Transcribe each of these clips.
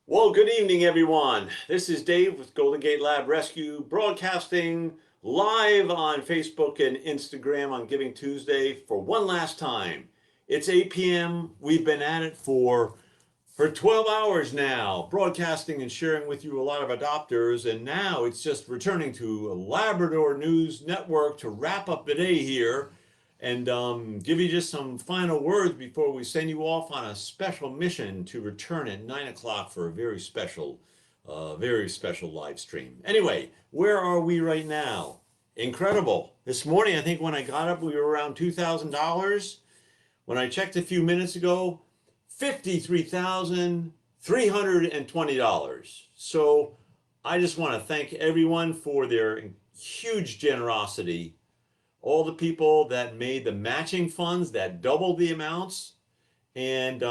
Well, good evening, everyone. This is Dave with Golden Gate Lab Rescue, broadcasting live on Facebook and Instagram on Giving Tuesday for one last time. It's 8 p.m. We've been at it for 12 hours now, broadcasting and sharing with you a lot of adopters, and now it's just returning to Labrador News Network to wrap up the day here and give you just some final words before we send you off on a special mission to return at 9 o'clock for a very special live stream. Anyway, where are we right now? Incredible. This morning, I think when I got up, we were around $2,000. When I checked a few minutes ago, $53,320. So I just want to thank everyone for their huge generosity, all the people that made the matching funds that doubled the amounts. And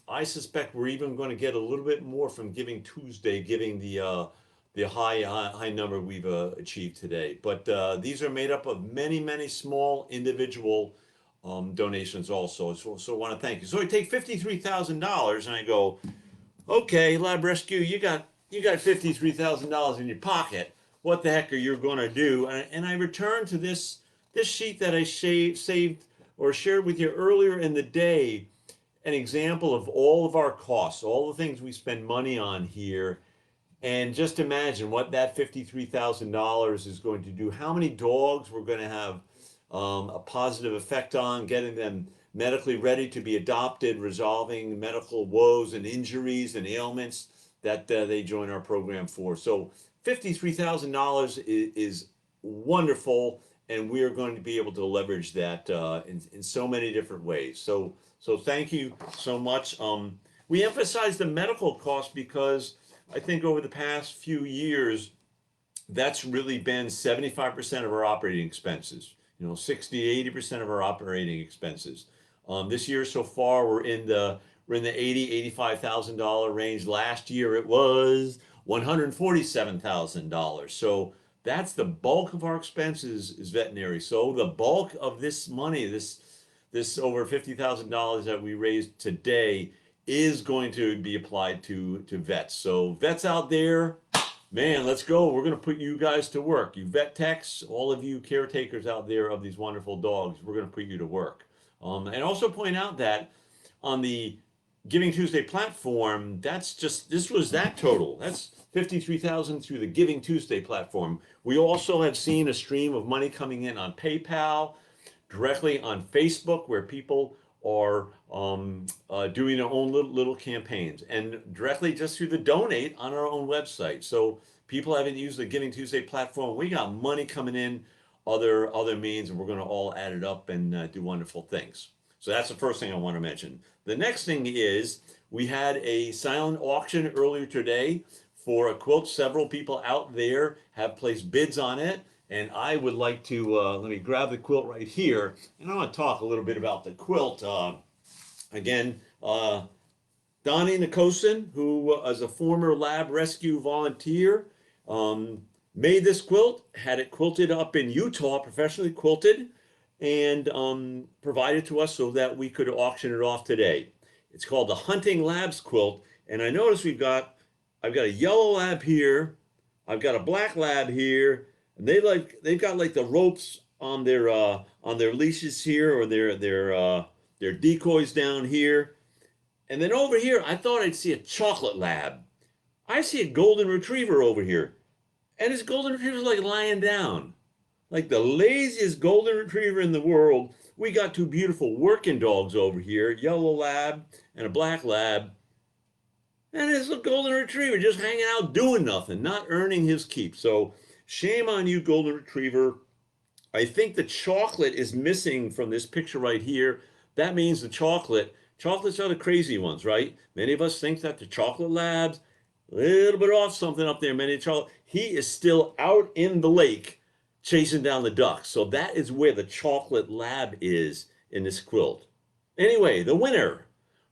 I suspect we're even going to get a little bit more from Giving Tuesday, giving the high number we've achieved today. But these are made up of many small individual donations also. So I want to thank you. So I take $53,000 and I go, okay, Lab Rescue, you got $53,000 in your pocket. What the heck are you going to do? And I return to this sheet that I saved or shared with you earlier in the day, an example of all of our costs, all the things we spend money on here. And just imagine what that $53,000 is going to do, how many dogs we're going to have a positive effect on, getting them medically ready to be adopted, resolving medical woes and injuries and ailments that they join our program for. So $53,000 is wonderful, and we are going to be able to leverage that in so many different ways. So thank you so much. We emphasize the medical cost because I think over the past few years, that's really been 75% of our operating expenses. 60 to 80% of our operating expenses. This year so far, we're in the $85,000 range. Last year it was $147,000. So that's the bulk of our expenses is veterinary. So the bulk of this money, this over $50,000 that we raised today, is going to be applied to vets. So vets out there, man, let's go. We're going to put you guys to work. You vet techs, all of you caretakers out there of these wonderful dogs, we're going to put you to work. And also point out that on the Giving Tuesday platform, this was that total. That's 53,000 through the Giving Tuesday platform. We also have seen a stream of money coming in on PayPal, directly on Facebook, where people are doing their own little campaigns, and directly just through the donate on our own website. So people haven't used the Giving Tuesday platform. We got money coming in other means, and we're going to all add it up and do wonderful things. So that's the first thing I want to mention. The next thing is we had a silent auction earlier today for a quilt. Several people out there have placed bids on it. And I would like to, let me grab the quilt right here. And I want to talk a little bit about the quilt. Again, Donnie Nicosin, who is a former lab rescue volunteer, made this quilt, had it quilted up in Utah, professionally quilted, and provided to us so that we could auction it off today. It's called the Hunting Labs quilt. And I notice I've got a yellow lab here, I've got a black lab here, and they've got like the ropes on their leashes here, or their decoys down here. And then over here, I thought I'd see a chocolate lab. I see a golden retriever over here. And this golden retriever's like lying down. Like the laziest golden retriever in the world. We got two beautiful working dogs over here, yellow lab and a black lab. And this little golden retriever just hanging out doing nothing, not earning his keep. So shame on you, golden retriever. I think the chocolate is missing from this picture right here. That means chocolates are the crazy ones, right? Many of us think that the chocolate labs, a little bit off something up there, he is still out in the lake chasing down the ducks. So that is where the chocolate lab is in this quilt. Anyway, the winner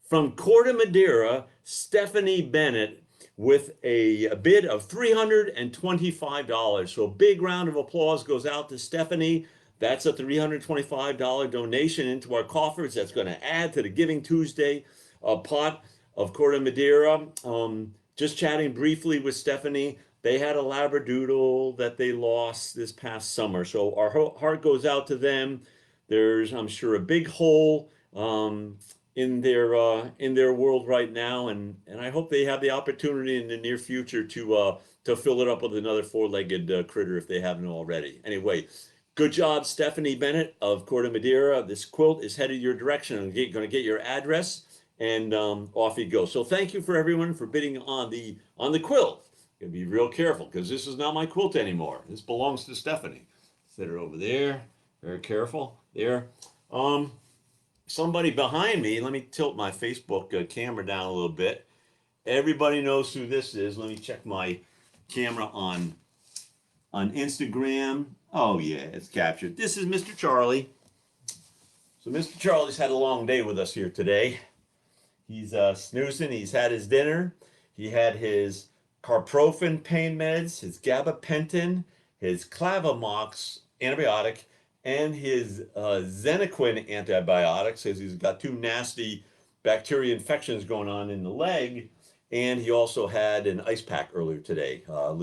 from Corte Madera, Stephanie Bennett, with a bid of $325. So a big round of applause goes out to Stephanie. That's a $325 donation into our coffers. That's going to add to the Giving Tuesday pot of Corte Madera. just chatting briefly with Stephanie. They had a Labradoodle that they lost this past summer. So our heart goes out to them. There's, I'm sure, a big hole in their world right now, and I hope they have the opportunity in the near future to fill it up with another four-legged critter if they haven't already. Anyway, good job, Stephanie Bennett of Corte Madera. This quilt is headed your direction. I'm going to get your address, and off you go. So thank you for everyone for bidding on the quilt. Gotta be real careful because this is not my quilt anymore. This belongs to Stephanie. Set her over there. Very careful. There. Somebody behind me. Let me tilt my Facebook camera down a little bit. Everybody knows who this is. Let me check my camera on Instagram. Oh yeah, it's captured. This is Mr. Charlie. So Mr. Charlie's had a long day with us here today. He's snoozing. He's had his dinner. He had his carprofen pain meds, his gabapentin, his Clavamox antibiotic, and his Xenequin antibiotics, because he's got two nasty bacteria infections going on in the leg. And he also had an ice pack earlier today, a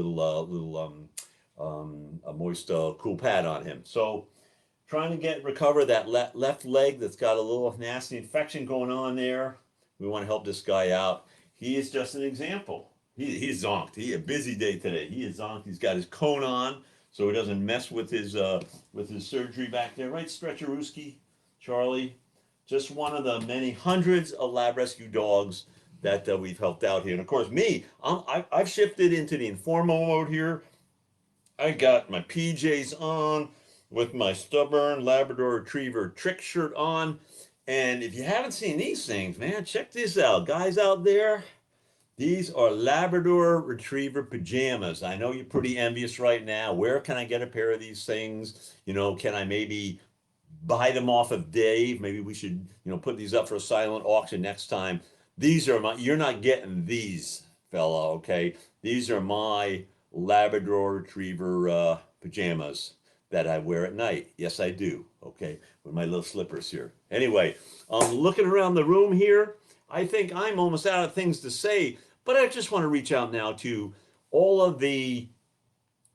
moist, cool pad on him. So trying to recover that left leg that's got a little nasty infection going on there. We want to help this guy out. He is just an example. He's zonked. He had a busy day today. He is zonked. He's got his cone on so he doesn't mess with his surgery back there. Right, Stretcherooski, Charlie? Just one of the many hundreds of lab rescue dogs that we've helped out here. And of course, me, I've shifted into the informal mode here. I got my PJs on with my stubborn Labrador Retriever trick shirt on. And if you haven't seen these things, man, check this out. Guys out there, these are Labrador Retriever pajamas. I know you're pretty envious right now. Where can I get a pair of these things? You know, can I maybe buy them off of Dave? Maybe we should, put these up for a silent auction next time. These are you're not getting these, fella, okay? These are my Labrador Retriever pajamas that I wear at night. Yes, I do, okay? With my little slippers here. Anyway, looking around the room here, I think I'm almost out of things to say, but I just want to reach out now to all of the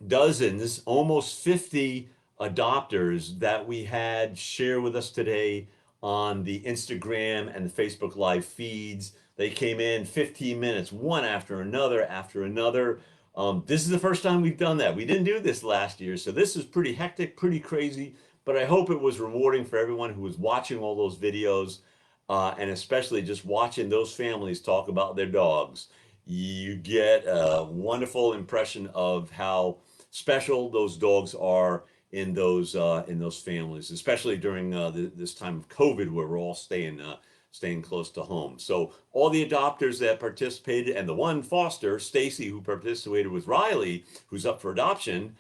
dozens, almost 50 adopters that we had share with us today on the Instagram and the Facebook Live feeds. They came in 15 minutes, one after another after another. This is the first time we've done that. We didn't do this last year, so this is pretty hectic, pretty crazy, but I hope it was rewarding for everyone who was watching all those videos, and especially just watching those families talk about their dogs. You get a wonderful impression of how special those dogs are in those families, especially during this time of COVID, where we're all staying close to home. So all the adopters that participated, and the one foster, Stacy, who participated with Riley, who's up for adoption.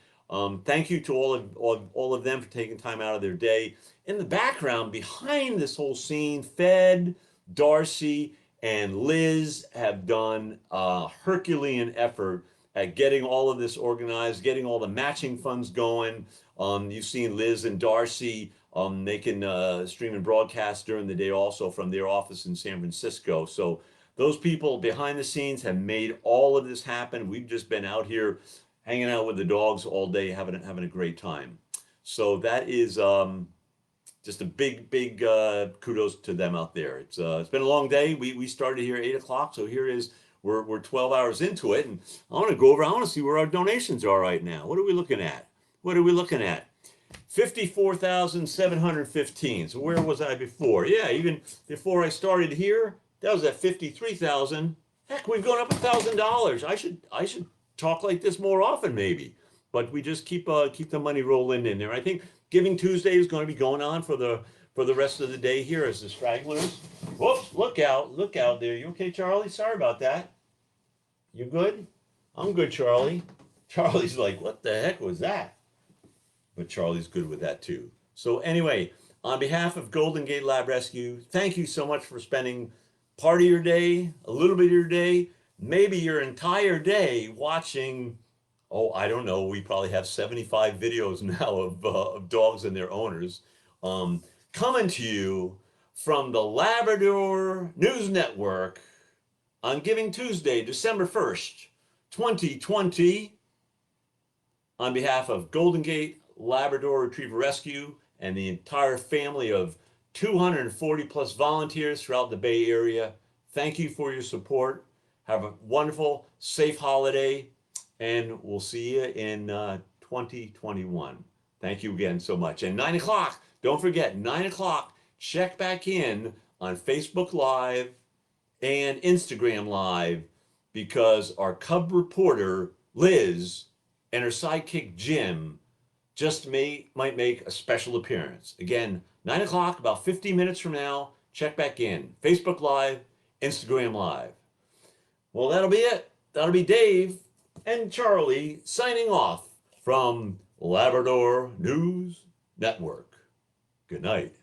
Thank you to all of them for taking time out of their day. In the background, behind this whole scene, Fed, Darcy, and Liz have done a Herculean effort at getting all of this organized, getting all the matching funds going. You've seen Liz and Darcy making stream and broadcast during the day also from their office in San Francisco. So those people behind the scenes have made all of this happen. We've just been out here hanging out with the dogs all day, having a great time. So that is just a big kudos to them out there. It's been a long day. We started here at 8 o'clock, so here it is. We're 12 hours into it, and I want to see where our donations are right now. What are we looking at? 54,715. So where was I before? Yeah, even before I started here, that was at 53,000. Heck, we've gone up $1,000. I should talk like this more often, maybe. But we just keep the money rolling in there. I think Giving Tuesday is going to be going on for the rest of the day here as the stragglers. Whoops! Look out there. You okay, Charlie? Sorry about that. You good? I'm good, Charlie. Charlie's like, what the heck was that? But Charlie's good with that too. So anyway, on behalf of Golden Gate Lab Rescue, thank you so much for spending part of your day, a little bit of your day, maybe your entire day watching. Oh, I don't know. We probably have 75 videos now of dogs and their owners coming to you from the Labrador News Network. on Giving Tuesday, December 1st, 2020, on behalf of Golden Gate Labrador Retriever Rescue and the entire family of 240 plus volunteers throughout the Bay Area, thank you for your support. Have a wonderful, safe holiday, and we'll see you in 2021. Thank you again so much. And 9 o'clock, don't forget, 9 o'clock, check back in on Facebook Live and Instagram Live because our Cub reporter, Liz, and her sidekick, Jim, might make a special appearance. Again, 9 o'clock, about 15 minutes from now, check back in. Facebook Live, Instagram Live. Well, that'll be it. That'll be Dave and Charlie signing off from Labrador News Network. Good night.